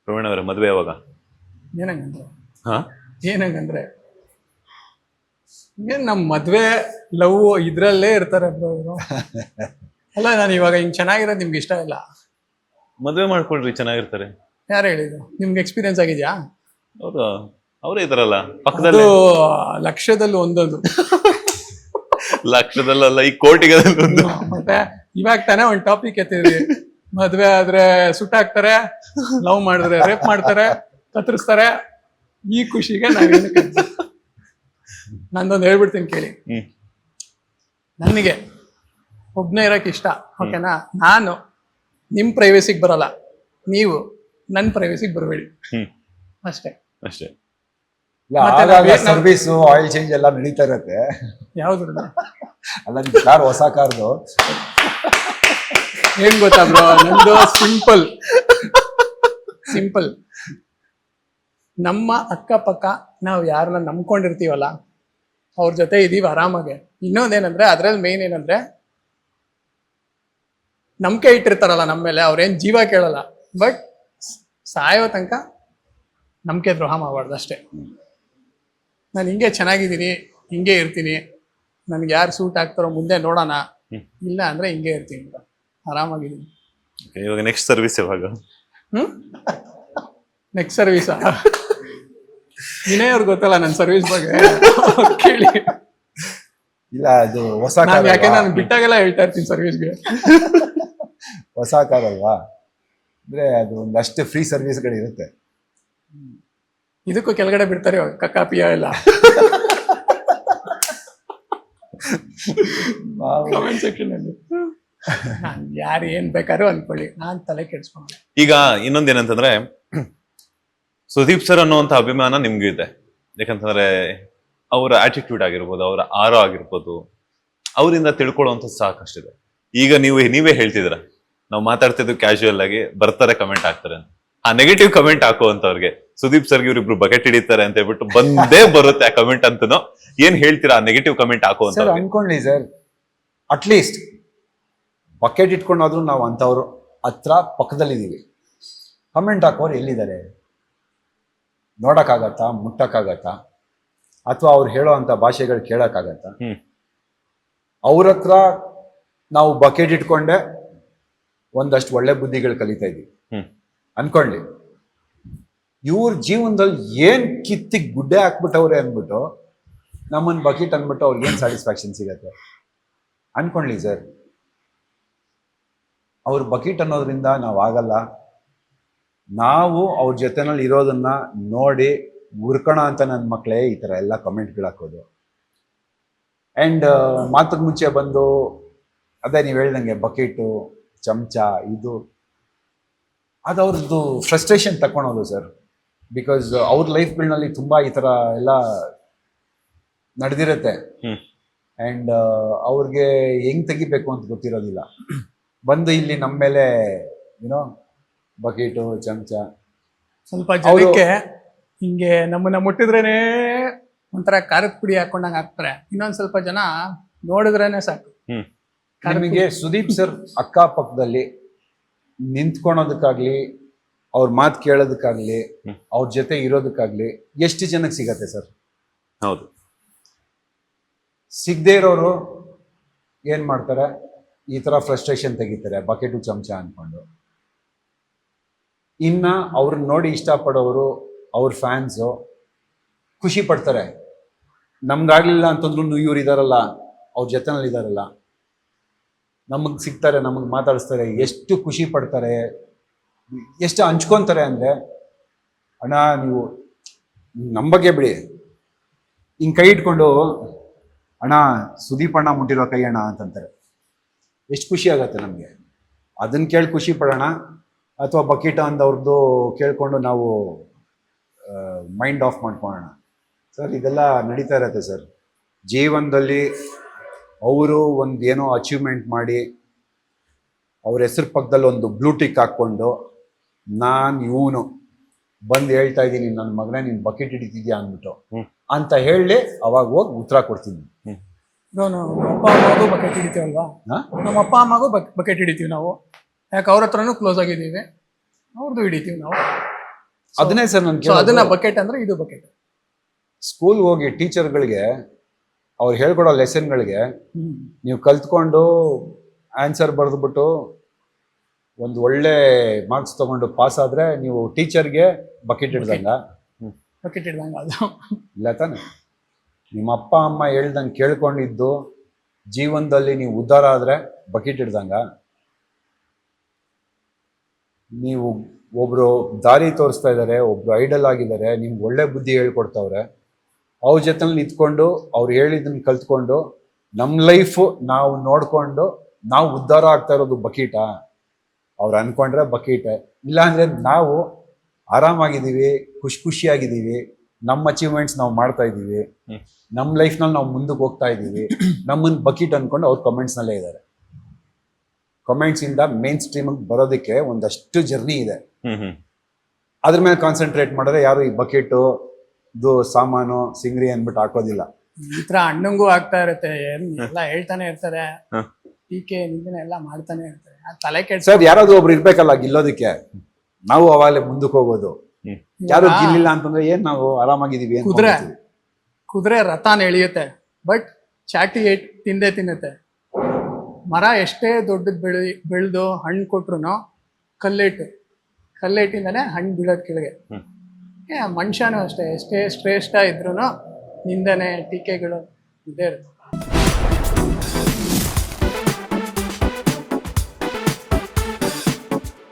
ಪ್ರವೀಣ್ ಅವರ ಮದುವೆ ಯಾವಾಗ? ಏನಂಗಂದ್ರೆ ಹಾ ಏನಂಗಂದ್ರೆ ಏನ್ ನಮ್ ಮದ್ವೆ ಲವ್ ಇದ್ರಲ್ಲೇ ಇರ್ತಾರೆ ಬ್ರೋ ಇವರು. ಅಲ್ಲ ನಾನು ಇವಾಗ ಹಿಂಗ್ ಚೆನ್ನಾಗಿರೋದು ನಿಮ್ಗೆ ಇಷ್ಟ ಇಲ್ಲ. ಮದುವೆ ಮಾಡ್ಕೊಳ್ರಿ, ಚೆನ್ನಾಗಿರ್ತಾರೆ. ಯಾರು ಹೇಳಿದ್ರು? ನಿಮ್ಗೆ ಎಕ್ಸ್ಪೀರಿಯನ್ಸ್ ಆಗಿದ್ಯಾ? ಅವರು ಅವರೇ ಇದಾರಲ್ಲ ಅದು ಪಕ್ಕದಲ್ಲಿ. ಲಕ್ಷದಲ್ಲಿ ಒಂದೊಂದು. ಲಕ್ಷದಲ್ಲ, ಈ ಕೋಟಿಗೆ ಒಂದು. ಮತ್ತೆ ಇವಾಗ ತಾನೇ ಒಂದ್ ಟಾಪಿಕ್ ಎತ್ತಿದ್ರಿ, ಮದ್ವೆ ಆದ್ರೆ ಸುಟ್ಟಾಕ್ತಾರೆ, ಲವ್ ಮಾಡಿದ್ರೆ ರೇಪ್ ಮಾಡ್ತಾರೆ, ಕತ್ತರಿಸ್ತಾರೆ. ಈ ಖುಷಿಗೆ ನಾವೇನು ನಂದೊಂದು ಹೇಳ್ಬಿಡ್ತೀನಿ ಕೇಳಿ. ನನಗೆ ಒಬ್ನೇ ಇರಕ್ ಇಷ್ಟ, ಓಕೆನಾ? ನಾನು ನಿಮ್ ಪ್ರೈವೇಸಿಗೆ ಬರಲ್ಲ, ನೀವು ನನ್ನ ಪ್ರೈವೇಸಿಗೆ ಬರಬೇಡಿ, ಅಷ್ಟೇ. ಅಷ್ಟೇ. ಸರ್ವಿಸ್ ಆಯಿಲ್ ಚೇಂಜ್ ಎಲ್ಲ ನಡೀತಾ ಇರತ್ತೆ. ಯಾವ್ದು ಅಲ್ಲ, ಕಾರ್ ಹೊಸ ಕಾರ್ದು ಏನ್ ಗೊತ್ತಾ ಬ್ರೋ, ನಂದು ಸಿಂಪಲ್. ನಮ್ಮ ಅಕ್ಕಪಕ್ಕ ನಾವು ಯಾರನ್ನ ನಂಬ್ಕೊಂಡಿರ್ತೀವಲ್ಲ ಅವ್ರ ಜೊತೆ ಇದೀವಿ ಆರಾಮಾಗೆ. ಇನ್ನೊಂದೇನಂದ್ರೆ ಅದ್ರಲ್ಲಿ ಮೇನ್ ಏನಂದ್ರೆ ನಂಬಿಕೆ ಇಟ್ಟಿರ್ತಾರಲ್ಲ ನಮ್ಮ ಮೇಲೆ, ಅವ್ರೇನ್ ಜೀವ ಕೇಳಲ್ಲ, ಬಟ್ ಸಾಯೋ ತನಕ ನಂಬಿಕೆ ದ್ರೋಹ ಮಾಡಬಾರ್ದು ಅಷ್ಟೇ. ನಾನು ಹಿಂಗೆ ಚೆನ್ನಾಗಿದ್ದೀನಿ, ಹಿಂಗೆ ಇರ್ತೀನಿ, ನನ್ಗೆ ಯಾರು ಸೂಟ್ ಆಗ್ತಾರೋ ಮುಂದೆ ನೋಡೋಣ, ಇಲ್ಲ ಅಂದ್ರೆ ಹಿಂಗೆ ಇರ್ತೀನಿ, ಆರಾಮಾಗಿದ್ದೀನಿ. ಇವಾಗ ನೆಕ್ಸ್ಟ್ ಸರ್ವಿಸ್ ಯಾವಾಗ? ನೆಕ್ಸ್ಟ್ ಸರ್ವಿಸ್ ವಿನಯ್ ಅವ್ರಿಗೆ ಗೊತ್ತಲ್ಲ ನನ್ನ ಸರ್ವಿಸ್ ಬಗ್ಗೆ, ಕೇಳಿ. ಇಲ್ಲ, ಅದು ಹೊಸ ನಾನು ಕಾರ್ ಯಾಕೆ ಅಲ್ವಾ? ನಾನು ಬಿಟ್ಟಾಗೆಲ್ಲ ಹೇಳ್ತಾ ಇರ್ತೀನಿ ಸರ್ವಿಸ್ಗೆ. ಹೊಸ ಕಾರ್ ಅಲ್ವಾ, ಅಂದ್ರೆ ಅದು ಒಂದಷ್ಟು ಫ್ರೀ ಸರ್ವಿಸ್ಗಳು ಇರುತ್ತೆ. ಇದಕ್ಕೂ ಕೆಳಗಡೆ ಬಿಡ್ತಾರೆ ಕಾಪಿಯ ಎಲ್ಲ ಕಮೆಂಟ್ ಸೆಕ್ಷನ್ ಅಲ್ಲಿ. ಯಾರು ಏನ್ ಬೇಕಾದ್ರೂ ಅನ್ಕೊಳ್ಳಿ, ನಾನ್ ತಲೆ ಕೆಡ್ಸ್ಕೊಂಡೆ. ಈಗ ಇನ್ನೊಂದೇನಂತಂದ್ರೆ, ಸುದೀಪ್ ಸರ್ ಅನ್ನುವಂತ ಅಭಿಮಾನ ನಿಮ್ಗೂ ಇದೆ. ಯಾಕಂತಂದ್ರೆ ಅವರ ಆಟಿಟ್ಯೂಡ್ ಆಗಿರ್ಬೋದು, ಅವರ ಆರೋ ಆಗಿರ್ಬೋದು, ಅವರಿಂದ ತಿಳ್ಕೊಳ್ಳುವಂತ ಸಾಕಷ್ಟಿದೆ. ಈಗ ನೀವೇ ಹೇಳ್ತಿದ್ರ, ನಾವು ಮಾತಾಡ್ತಿದ್ದು ಕ್ಯಾಶುಯಲ್ ಆಗಿ ಬರ್ತಾರೆ, ಕಮೆಂಟ್ ಹಾಕ್ತಾರೆ ಅಂತ. ಆ ನೆಗೆಟಿವ್ ಕಮೆಂಟ್ ಹಾಕುವಂತವ್ರಿಗೆ ಸುದೀಪ್ ಸರ್ಗೆ ಇವ್ರಿಬ್ರು ಬಕೆಟ್ ಹಿಡಿತಾರೆ ಅಂತ ಹೇಳ್ಬಿಟ್ಟು ಬಂದೇ ಬರುತ್ತೆ ಆ ಕಮೆಂಟ್ ಅಂತನೋ. ಏನ್ ಹೇಳ್ತೀರಾ ಆ ನೆಗೆಟಿವ್ ಕಮೆಂಟ್ ಹಾಕುವಂತ? ಸರ್ ಅನ್ಕೊಳ್ಳಿ ಸರ್, ಅಟ್ಲೀಸ್ಟ್ ಬಕೆಟ್ ಇಟ್ಕೊಂಡಾದ್ರೂ ನಾವು ಅಂತವ್ರು ಹತ್ರ ಪಕ್ಕದಲ್ಲಿದ್ದೀವಿ. ಕಮೆಂಟ್ ಹಾಕೋರು ಎಲ್ಲಿದ್ದಾರೆ? ನೋಡಕ್ಕಾಗತ್ತಾ? ಮುಟ್ಟಕ್ಕಾಗತ್ತಾ? ಅಥವಾ ಅವ್ರು ಹೇಳೋ ಅಂತ ಭಾಷೆಗಳು ಕೇಳಕ್ಕಾಗತ್ತಾ? ಅವ್ರ ಹತ್ರ ನಾವು ಬಕೆಟ್ ಇಟ್ಕೊಂಡೆ ಒಂದಷ್ಟು ಒಳ್ಳೆ ಬುದ್ಧಿಗಳು ಕಲಿತಾ ಇದೀವಿ ಅನ್ಕೊಳ್ಳಿ. ಇವ್ರ ಜೀವನದಲ್ಲಿ ಏನ್ ಕಿತ್ತಿಗೆ ಗುಡ್ಡೆ ಹಾಕ್ಬಿಟ್ಟವ್ರೆ ಅಂದ್ಬಿಟ್ಟು ನಮ್ಮನ್ ಬಕೆಟ್ ಅಂದ್ಬಿಟ್ಟು ಅವ್ರಿಗೆ ಏನ್ ಸ್ಯಾಟಿಸ್ಫ್ಯಾಕ್ಷನ್ ಸಿಗತ್ತೆ ಅನ್ಕೊಳ್ಳಿ ಸರ್. ಅವ್ರ ಬಕೆಟ್ ಅನ್ನೋದ್ರಿಂದ ನಾವು ಆಗಲ್ಲ. ನಾವು ಅವ್ರ ಜೊತೆನಲ್ಲಿ ಇರೋದನ್ನ ನೋಡಿ ಉರ್ಕಣ ಅಂತ ನನ್ನ ಮಕ್ಕಳೇ ಈ ತರ ಎಲ್ಲ ಕಮೆಂಟ್ಗಳು ಹಾಕೋದು. ಅಂಡ್ ಮಾತಿಗೆ ಮುಂಚೆ ಬಂದು ಅದೇ ನೀವು ಹೇಳ್ದಂಗೆ ಬಕೆಟು, ಚಮಚ, ಇದು ಅದು ಅವ್ರದ್ದು ಫ್ರಸ್ಟ್ರೇಷನ್ ತಗೊಳೋದು ಸರ್. ಬಿಕಾಸ್ ಅವ್ರ ಲೈಫ್ಗಳಲ್ಲಿ ತುಂಬಾ ಈ ತರ ಎಲ್ಲ ನಡೆದಿರತ್ತೆ. ಅಂಡ್ ಅವ್ರಿಗೆ ಹೆಂಗ್ ತೆಗಿಬೇಕು ಅಂತ ಗೊತ್ತಿರೋದಿಲ್ಲ. ಬಂದು ಇಲ್ಲಿ ನಮ್ಮ ಮೇಲೆ ಏನೋ ಬಕೆಟು, ಚಮಚ. ಸ್ವಲ್ಪ ಜನಕ್ಕೆ ಹಿಂಗೆ ನಮ್ಮನ್ನ ಮುಟ್ಟಿದ್ರೇನೆ ಒಂಥರ ಖಾರದ ಪುಡಿ ಹಾಕೊಂಡಂಗೆ ಹಾಕ್ತಾರೆ. ಇನ್ನೊಂದ್ ಸ್ವಲ್ಪ ಜನ ನೋಡಿದ್ರೇನೆ ಸಾಕು. ನಿಮಗೆ ಸುದೀಪ್ ಸರ್ ಅಕ್ಕಪಕ್ಕದಲ್ಲಿ ನಿಂತ್ಕೊಳೋದಕ್ಕಾಗ್ಲಿ, ಅವ್ರ ಮಾತು ಕೇಳೋದಕ್ಕಾಗ್ಲಿ, ಅವ್ರ ಜೊತೆ ಇರೋದಕ್ಕಾಗ್ಲಿ ಎಷ್ಟು ಜನಕ್ಕೆ ಸಿಗತ್ತೆ ಸರ್? ಹೌದು. ಸಿಗದೆ ಇರೋರು ಏನ್ ಮಾಡ್ತಾರೆ? ಈ ತರ ಫ್ರಸ್ಟ್ರೇಷನ್ ತೆಗಿತಾರೆ ಬಕೆಟು, ಚಮಚ ಅನ್ಕೊಂಡು. ಇನ್ನ ಅವ್ರನ್ನ ನೋಡಿ ಇಷ್ಟಪಡೋರು, ಅವ್ರ ಫ್ಯಾನ್ಸು ಖುಷಿ ಪಡ್ತಾರೆ. ನಮ್ಗಾಗ್ಲಿಲ್ಲ ಅಂತಂದ್ರು ಇವ್ರು ಇದಾರಲ್ಲ, ಅವ್ರ ಜೊತೆನಲ್ಲಿ ಇದಾರಲ್ಲ, ನಮಗ್ ಸಿಗ್ತಾರೆ, ನಮಗ್ ಮಾತಾಡಿಸ್ತಾರೆ, ಎಷ್ಟು ಖುಷಿ ಪಡ್ತಾರೆ, ಎಷ್ಟು ಹಂಚ್ಕೊಂತಾರೆ ಅಂದ್ರೆ, ಅಣ್ಣ ನೀವು ನಮ್ಮ ಬಗ್ಗೆ ಬಿಡಿ, ಹಿಂಗ್ ಕೈ ಇಟ್ಕೊಂಡು ಅಣ್ಣ ಸುದೀಪ್ ಅಣ್ಣ ಮುಟ್ಟಿರೋ ಕೈ ಅಣ್ಣ ಅಂತಂತಾರೆ. ಎಷ್ಟು ಖುಷಿ ಆಗತ್ತೆ ನಮ್ಗೆ. ಅದನ್ನ ಕೇಳಿ ಖುಷಿ ಪಡೋಣ, ಅಥವಾ ಬಕೆಟ್ ಅಂದವ್ರದ್ದು ಕೇಳ್ಕೊಂಡು ನಾವು ಮೈಂಡ್ ಆಫ್ ಮಾಡ್ಕೊಳ್ಳೋಣ ಸರ್? ಇದೆಲ್ಲ ನಡೀತಾ ಇರತ್ತೆ ಸರ್ ಜೀವನದಲ್ಲಿ. ಅವರು ಒಂದು ಏನೋ ಅಚೀವ್ಮೆಂಟ್ ಮಾಡಿ ಅವ್ರ ಹೆಸರು ಪಕ್ಕದಲ್ಲಿ ಒಂದು ಬ್ಲೂಟಿಕ್ ಹಾಕ್ಕೊಂಡು, ನಾನು ಇವನು ಬಂದು ಹೇಳ್ತಾ ಇದ್ದೀನಿ ನನ್ನ ಮಗನೇ ನೀನು ಬಕೆಟ್ ಹಿಡಿತಿದ್ಯಾ ಅಂದ್ಬಿಟ್ಟು ಅಂತ ಹೇಳಿ ಅವಾಗ ಹೋಗಿ ಉತ್ತರ ಕೊಡ್ತೀನಿ. ನಮ್ಮ ಅಪ್ಪ ಅಮ್ಮಗೂ ಬಕೆಟ್ ಹಿಡಿತೀವಲ್ವಾ, ನಮ್ಮ ಅಪ್ಪ ಅಮ್ಮಗೂ ಬಕೆಟ್ ಹಿಡಿತೀವಿ ನಾವು. ಯಾಕೆ ಅವ್ರ ಹತ್ರನೂ ಕ್ಲೋಸ್ ಆಗಿದ್ದೀವಿ, ಅವ್ರದ್ದು ಹಿಡಿತೀವಿ ನಾವು. ಅದನ್ನೇ ಸರ್ ನಾನು ಸೊ ಅದನ್ನ ಬಕೆಟ್ ಅಂದ್ರೆ ಇದು ಬಕೆಟ್. ಸ್ಕೂಲ್ ಹೋಗಿ ಟೀಚರ್ಗಳಿಗೆ ಅವ್ರು ಹೇಳ್ಕೊಡೋ ಲೆಸನ್ಗಳಿಗೆ ನೀವು ಕಲ್ತ್ಕೊಂಡು ಆನ್ಸರ್ ಬರೆದ್ಬಿಟ್ಟು ಒಂದು ಒಳ್ಳೆ ಮಾರ್ಕ್ಸ್ ತಗೊಂಡು ಪಾಸ್ ಆದ್ರೆ ನೀವು ಟೀಚರ್ಗೆ ಬಕೆಟ್ ಹಿಡ್ದಂಗ. ಬಕೆಟ್ ಇಡ್ದಂಗ ಅದು. ಇಲ್ಲ ತಾನೆ? ನಿಮ್ಮ ಅಪ್ಪ ಅಮ್ಮ ಹೇಳ್ದಂಗೆ ಕೇಳ್ಕೊಂಡಿದ್ದು ಜೀವನದಲ್ಲಿ ನೀವು ಉದ್ಧಾರ ಆದ್ರೆ ಬಕೆಟ್ ಹಿಡ್ದಂಗ. ನೀವು ಒಬ್ರು ದಾರಿ ತೋರಿಸ್ತಾ ಇದ್ದಾರೆ, ಒಬ್ರು ಐಡಲ್ ಆಗಿದ್ದಾರೆ, ನಿಮ್ಗೆ ಒಳ್ಳೆ ಬುದ್ಧಿ ಹೇಳ್ಕೊಡ್ತಾವ್ರೆ, ಅವ್ರ ಜೊತೆ ನಿಂತ್ಕೊಂಡು ಅವ್ರು ಹೇಳಿದ್ದನ್ನ ಕಲ್ತ್ಕೊಂಡು ನಮ್ಮ ಲೈಫು ನಾವು ನೋಡ್ಕೊಂಡು ನಾವು ಉದ್ಧಾರ ಆಗ್ತಾ ಇರೋದು ಬಕೀಟಾ? ಅವ್ರು ಅನ್ಕೊಂಡ್ರೆ ಬಕೀಟ್. ಇಲ್ಲಾಂದ್ರೆ ನಾವು ಆರಾಮಾಗಿದ್ದೀವಿ, ಖುಷಿಯಾಗಿದ್ದೀವಿ, ನಮ್ಮ ಅಚೀವ್ಮೆಂಟ್ಸ್ ನಾವು ಮಾಡ್ತಾ ಇದ್ದೀವಿ, ನಮ್ಮ ಲೈಫ್ನಲ್ಲಿ ನಾವು ಮುಂದಕ್ಕೆ ಹೋಗ್ತಾ ಇದ್ದೀವಿ, ನಮ್ಮನ್ನ ಬಕೀಟ್ ಅನ್ಕೊಂಡು ಅವ್ರ ಕಮೆಂಟ್ಸ್ನಲ್ಲೇ ಇದ್ದಾರೆ. ಕಮೆಂಟ್ಸ್ ಇಂದ ಮೇನ್ ಸ್ಟ್ರೀಮ್ ಬರೋದಕ್ಕೆ ಒಂದಷ್ಟು ಜರ್ನಿ ಇದೆ. ಅದ್ರ ಮೇಲೆ ಕಾನ್ಸಂಟ್ರೇಟ್ ಮಾಡಿದ್ರೆ ಯಾರು ಈ ಬಕೆಟು ಇದು ಸಾಮಾನು ಸಿಂಗ್ರಿ ಅಂದ್ಬಿಟ್ಟು ಹಾಕೋದಿಲ್ಲ. ಈ ತರ ಅಣ್ಣಂಗೂ ಆಗ್ತಾ ಇರುತ್ತೆ, ಎಲ್ಲ ಹೇಳ್ತಾನೆ ಇರ್ತಾರೆ, ಟೀಕೆ ನಿಂದನೆ ಎಲ್ಲ ಮಾಡ್ತಾನೆ ಇರ್ತಾರೆ. ತಲೆ ಕೆಡ್ಸ ಸರ್ ಯಾರಾದ್ರೂ ಒಬ್ರು ಇರ್ಬೇಕಲ್ಲ ಗಿಲ್ಲೋದಕ್ಕೆ. ನಾವು ಅವಾಗಲೇ ಮುಂದಕ್ಕೆ ಹೋಗೋದು. ಯಾರು ಗಿಲ್ಲಿಲ್ಲ ಅಂತಂದ್ರೆ ಏನ್ ನಾವು ಆರಾಮಾಗಿದೀವಿ. ಕುದುರೆ ರಥಾನ್ ಎಳಿಯುತ್ತೆ, ಬಟ್ ಚಾಟಿ ತಿನ್ನುತ್ತೆ. ಮರ ಎಷ್ಟೇ ದೊಡ್ಡದ್ ಬೆಳೆದು ಹಣ್ಣು ಕೊಟ್ರು ಕಲ್ಲೇಟಿಂದಾನೆ ಹಣ್ಣು ಬೀಳೋದ್ ಕೆಳಗೆ. ಮನುಷ್ಯನೂ ಅಷ್ಟೇ, ಎಷ್ಟೇ ಶ್ರೇಷ್ಠ ಇದ್ರು ನಿಂದನೆ ಟೀಕೆಗಳು ಇದೇ ಇರುತ್ತೆ.